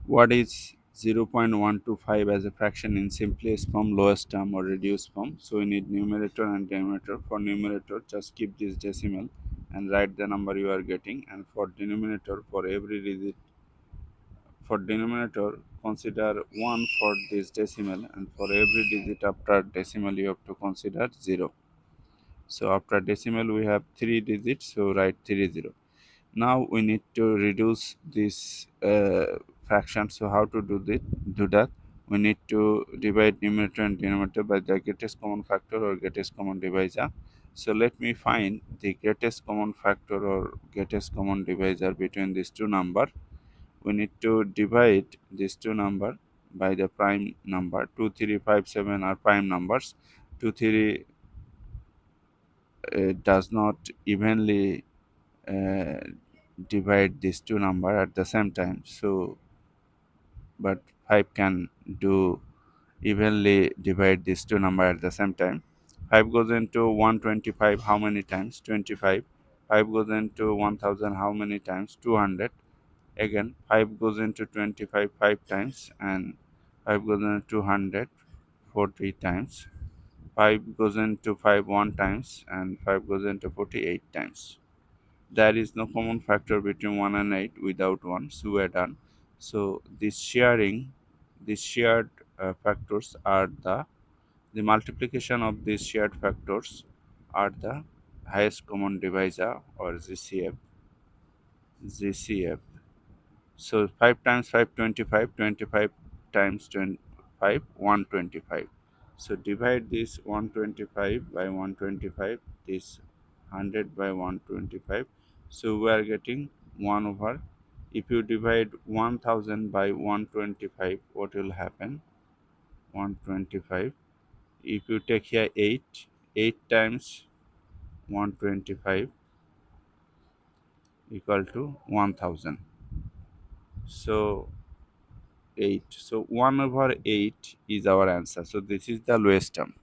What is 0.125 as a fraction in simplest form, lowest term, or reduced form? So we need numerator and denominator. For numerator, just keep this decimal and write the number you are getting. And for denominator, for every digit, for denominator, consider 1 for this decimal, and for every digit after decimal, you have to consider 0. So after decimal, we have 3 digits, so write 30. Now we need to reduce this fraction. So how to do that? We need to divide numerator and denominator by the greatest common factor or greatest common divisor. So let me find the greatest common factor or greatest common divisor between these two numbers. We need to divide these two numbers by the prime number. 2 3 5 7 are prime numbers. 2 3 does not evenly uh, divide these two number at the same time. So but 5 can do evenly divide these two number at the same time. 5 goes into 125 how many times? 25. 5 goes into 1000 how many times? 200. Again 5 goes into 25 5 times, and 5 goes into 200 40 times. 5 goes into 5 1 times, and 5 goes into 48 times. There is no common factor between 1 and 8 without 1, so we are done. So these shared factors are the multiplication of these shared factors are the highest common divisor, or GCF. So 5 times 5 25, 25 times 25 125. So divide this 125 by 125, this 100 by 125. So we are getting 1 over. If you divide 1000 by 125, what will happen? 125. If you take here 8, 8 times 125 equal to 1000. So 8. So 1 over 8 is our answer. So this is the lowest term.